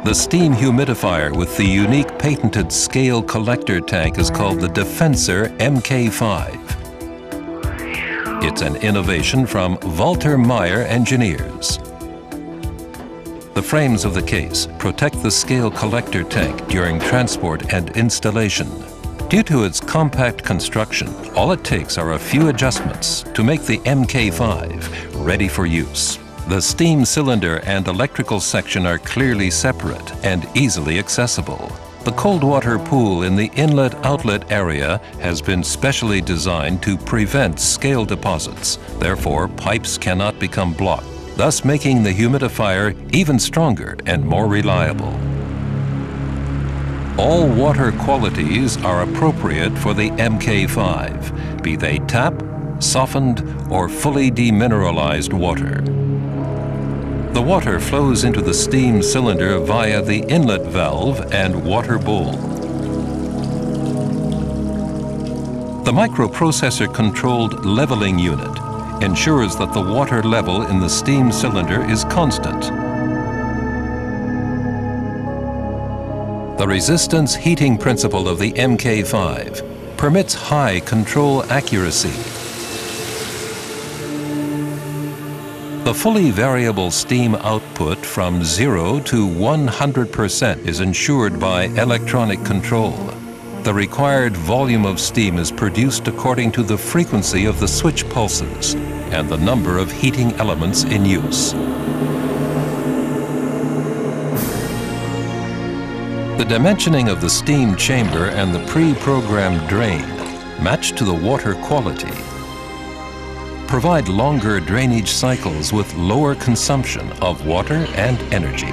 The steam humidifier with the unique patented scale collector tank is called the Defensor MK5. It's an innovation from Walter Meyer engineers. The frames of the case protect the scale collector tank during transport and installation. Due to its compact construction, all it takes are a few adjustments to make the MK5 ready for use. The steam cylinder and electrical section are clearly separate and easily accessible. The cold water pool in the inlet-outlet area has been specially designed to prevent scale deposits. Therefore, pipes cannot become blocked, thus making the humidifier even stronger and more reliable. All water qualities are appropriate for the MK5, be they tap, softened, or fully demineralized water. The water flows into the steam cylinder via the inlet valve and water bowl. The microprocessor-controlled leveling unit ensures that the water level in the steam cylinder is constant. The resistance heating principle of the MK5 permits high control accuracy. The fully variable steam output from 0 to 100% is ensured by electronic control. The required volume of steam is produced according to the frequency of the switch pulses and the number of heating elements in use. The dimensioning of the steam chamber and the pre-programmed drain match to the water quality. Provide longer drainage cycles with lower consumption of water and energy.